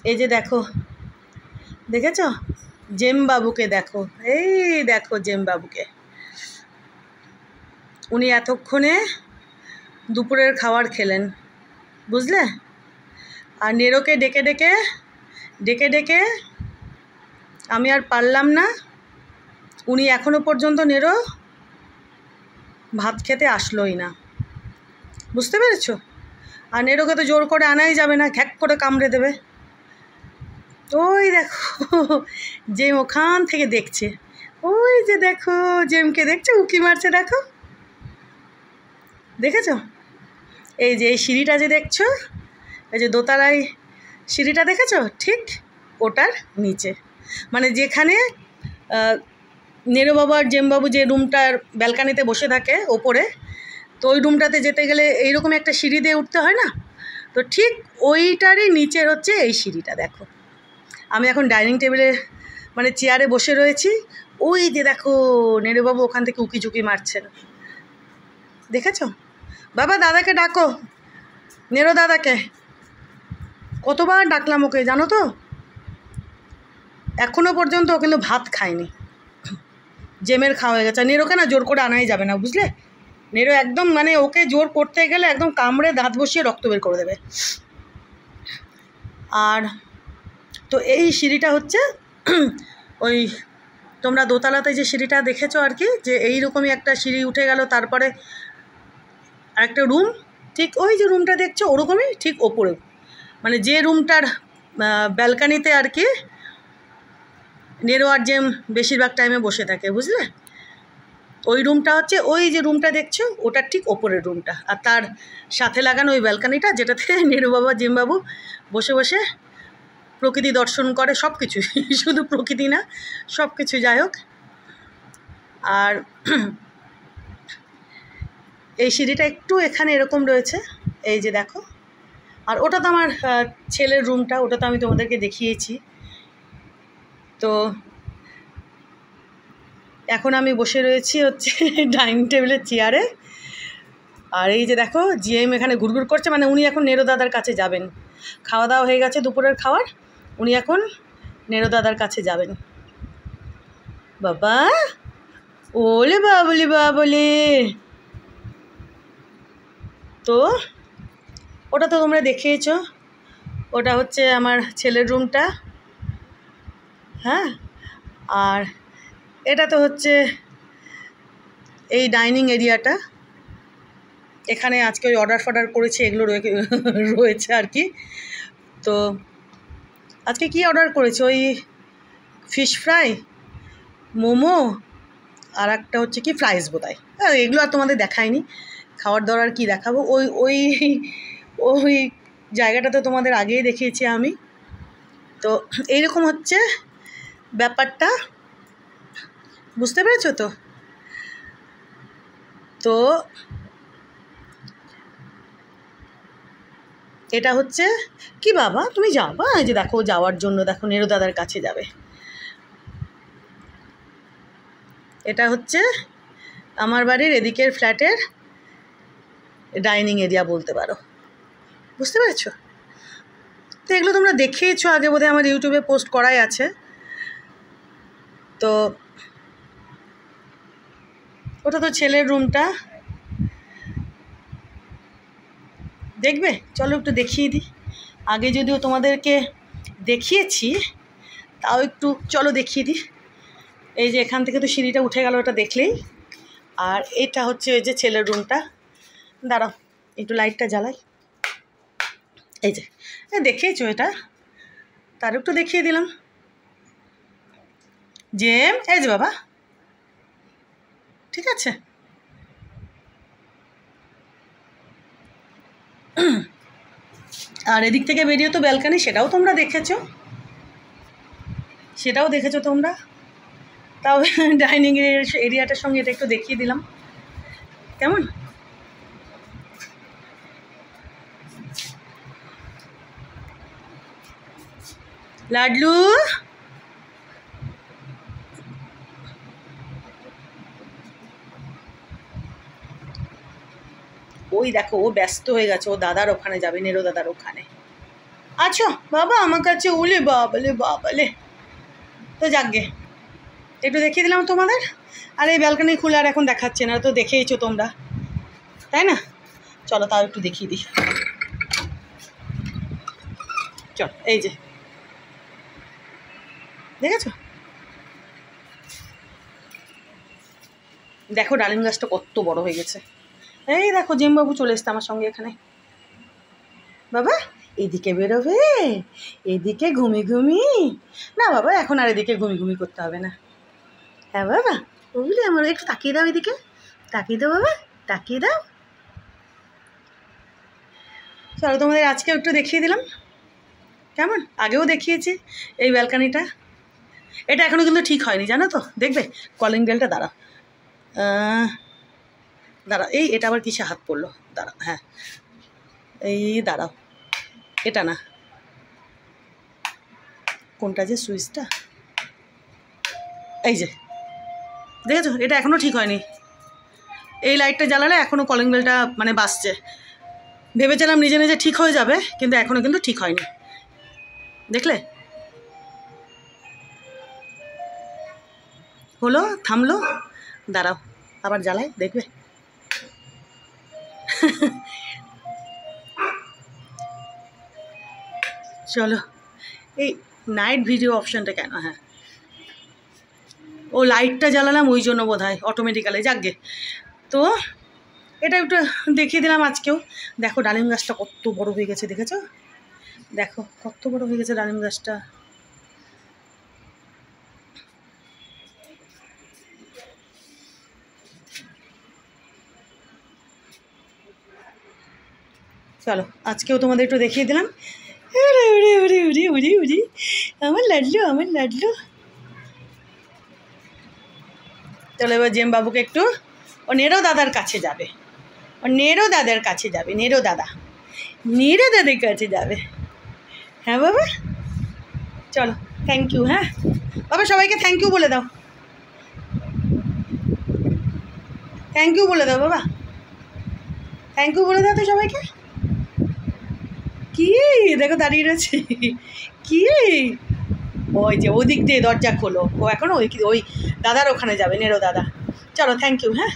এই যে দেখো, দেখেছ জেম বাবুকে দেখো, এই দেখো জেম বাবুকে। উনি এতক্ষণে দুপুরের খাবার খেলেন, বুঝলে। আর নেরোকে ডেকে ডেকে ডেকে ডেকে আমি আর পারলাম না। উনি এখনো পর্যন্ত নেরো ভাত খেতে আসলোই না, বুঝতে পেরেছো। আর নেরোকে তো জোর করে আনাই যাবে না, ঘ্যাক করে কামড়ে দেবে। ওই দেখো জেম ওখান থেকে দেখছে, ওই যে দেখো জেমকে দেখছো, উকি মারছে, দেখো, দেখেছো। এই যে এই সিঁড়িটা যে দেখছো, এই যে দোতলায় সিঁড়িটা দেখেছো, ঠিক ওটার নিচে, মানে যেখানে নেরো বাবু আর জেমবাবু যে রুমটার ব্যালকানিতে বসে থাকে ওপরে, তো ওই রুমটাতে যেতে গেলে এইরকম একটা সিঁড়ি দিয়ে উঠতে হয় না, তো ঠিক ওইটারই নিচের হচ্ছে এই সিঁড়িটা। দেখো আমি এখন ডাইনিং টেবিলে মানে চেয়ারে বসে রয়েছি, ওই যে দেখো নেরোবাবু ওখান থেকে উকি ঝুঁকি মারছেন, দেখেছো। বাবা দাদাকে ডাকো, নেরো দাদাকে, কতবার ডাকলাম ওকে জানো তো, এখনও পর্যন্ত ও কিন্তু ভাত খায়নি। জেমের খাওয়া হয়ে গেছে। নেরোকে না জোর করে আনাই যাবে না, বুঝলে। নেরো একদম মানে ওকে জোর করতে গেলে একদম কামড়ে দাঁত বসিয়ে রক্ত বের করে দেবে। আর তো এই সিঁড়িটা হচ্ছে ওই তোমরা দোতলাতে যে সিঁড়িটা দেখেছো আর কি, যে এইরকমই একটা সিঁড়ি উঠে গেল, তারপরে আরেকটা রুম, ঠিক ওই যে রুমটা দেখছো ওরকমই ঠিক ওপরে, মানে যে রুমটার ব্যালকানিতে আর কি নেরো আর জেম বেশিরভাগ টাইমে বসে থাকে, বুঝলে। ওই রুমটা হচ্ছে ওই যে রুমটা দেখছো ওটার ঠিক ওপরের রুমটা, আর তার সাথে লাগানো ওই ব্যালকানিটা, যেটাতে নেরো বাবা জেমবাবু বসে বসে প্রকৃতি দর্শন করে, সব কিছু, শুধু প্রকৃতি না সব কিছু, যাই হোক। আর এই সিঁড়িটা একটু এখানে এরকম রয়েছে, এই যে দেখো। আর ওটা তো আমার ছেলের রুমটা, ওটা তো আমি তোমাদেরকে দেখিয়েছি। তো এখন আমি বসে রয়েছি হচ্ছে ডাইনিং টেবিলের চেয়ারে, আর এই যে দেখো জিএম এখানে ঘুরঘুর করছে, মানে উনি এখন নেরো দাদার কাছে যাবেন। খাওয়া দাওয়া হয়ে গেছে দুপুরের খাবার, উনি এখন নেরো দাদার কাছে যাবেন। বাবা ওলে বাবলি বাবলি, তো ওটা তো তোমরা দেখিয়েছো, ওটা হচ্ছে আমার ছেলের রুমটা, হ্যাঁ। আর এটা তো হচ্ছে এই ডাইনিং এরিয়াটা, এখানে আজকে ওই অর্ডার ফর্ডার করেছি এগুলো রয়েছে আর কি। তো আজকে কি অর্ডার করেছি, ওই ফিশ ফ্রাই, মোমো, আর একটা হচ্ছে কি ফ্রাইস বোধহয়, এগুলো আর তোমাদের দেখায়নি। খাওয়ার দাওয়ার আর কি দেখাবো, ওই ওই ওই জায়গাটা তো তোমাদের আগেই দেখিয়েছি আমি। তো এইরকম হচ্ছে ব্যাপারটা, বুঝতে পেরেছো তো। তো এটা হচ্ছে কি, বাবা তুমি যাবা, এই যে দেখো যাওয়ার জন্য দেখো নেরো দাদার কাছে যাবে। এটা হচ্ছে আমার বাড়ির এদিকের ফ্ল্যাটের ডাইনিং এরিয়া বলতে পারো, বুঝতে পেরেছো। তো এগুলো তোমরা দেখিয়েছো আগে বোধহয়, আমার ইউটিউবে পোস্ট করাই আছে। তো ওটা তো ছেলের রুমটা, দেখবে চলো একটু দেখিয়ে দিই। আগে যদিও তোমাদেরকে দেখিয়েছি, তাও একটু চলো দেখিয়ে দিই। এই যে এখান থেকে তো সিঁড়িটা উঠে গেল, ওটা দেখলেই। আর এটা হচ্ছে এই যে ছেলের রুমটা, দাঁড়াও একটু লাইটটা জ্বালাই। এই যে দেখিয়েছো এটা, তার একটু দেখিয়ে দিলাম। যে এই যে বাবা, ঠিক আছে। আর এদিক থেকে বেরিয়ে তো ব্যালকানি, সেটাও তোমরা দেখেছো, সেটাও দেখেছো তোমরা। তাও ডাইনিং এরিয়াটার সঙ্গে এটা একটু দেখিয়ে দিলাম, কেমন। লাডলু ওই দেখো ও ব্যস্ত হয়ে গেছে, ও দাদার ওখানে যাবে, নেরো দাদার ওখানে। আচ্ছা বাবা আমার কাছে ওলে বাবালে বাবালে। তো যাকগে একটু দেখিয়ে দিলাম তোমাদের। আর এই ব্যালকনি খুলে আর এখন দেখাচ্ছে না, তো দেখেইছো তোমরা, তাই না? চলো তাও একটু দেখিয়ে দিই। চল, এই যে দেখেছো, দেখো ডালিম গাছটা কত বড় হয়ে গেছে। এই দেখো জিমবাবু চলে এসছে আমার সঙ্গে এখানে। বাবা এদিকে বেরোবে, এদিকে ঘুমি ঘুমি। না বাবা এখন আর এদিকে ঘুমি ঘুমি করতে হবে না। হ্যাঁ বাবা ওগুলি আমার একটু তাকিয়ে দাও, এদিকে তাকিয়ে দাও বাবা, তাকিয়ে দাও। চলো তোমাদের আজকে একটু দেখিয়ে দিলাম, কেমন? আগেও দেখিয়েছি এই ব্যালকানিটা। এটা এখনও কিন্তু ঠিক হয়নি জানো তো, দেখবে কলিং বেলটা। দাঁড়া দাঁড়া, এই এটা আবার কিসে হাত পড়লো, দাঁড়া, হ্যাঁ এই দাঁড়াও, এটা না, কোনটা যে সুইচটা, এই যে দেখেছো, এটা এখনও ঠিক হয়নি। এই লাইটটা জ্বালালে এখনও কলিং বেলটা মানে বাজছে। ভেবেছিলাম নিজে নিজে ঠিক হয়ে যাবে, কিন্তু এখনও কিন্তু ঠিক হয়নি, দেখলে? হলো, থামলো, দাঁড়াও আবার জ্বালাই, দেখবে। চলো, এই নাইট ভিডিও অপশানটা কেন? হ্যাঁ ও লাইটটা জ্বালালাম ওই জন্য বোধ হয় অটোমেটিক্যালি। যাকগে, তো এটা একটু দেখিয়ে দিলাম আজকেও। দেখো ডালিম গাছটা কত বড় হয়ে গেছে, দেখেছো? দেখো কত বড় হয়ে গেছে ডালিম গাছটা। চলো আজকেও তোমাদের একটু দেখিয়ে দিলাম। উড়ি উড়ি উড়ি উড়ি উড়ি উড়ি, আমার লাডলু, আমার লাডলু। চলো এবার জেম বাবুকে একটু, ও নেরো দাদার কাছে যাবে, ও নেরো দাদার কাছে যাবে, নেরো দাদা, নেরো দাদের কাছে যাবে। হ্যাঁ বাবা চলো, থ্যাংক ইউ। হ্যাঁ বাবা সবাইকে থ্যাংক ইউ বলে দাও, থ্যাংক ইউ বলে দাও বাবা, থ্যাংক ইউ বলে দাও তো সবাইকে। কি দেখো দাঁড়িয়ে রয়েছে, কি ওই যে ওদিক দিয়ে দরজা খোলো, ও এখন ওই দাদার ওখানে যাবে, নেরো দাদা। চলো থ্যাংক ইউ। হ্যাঁ।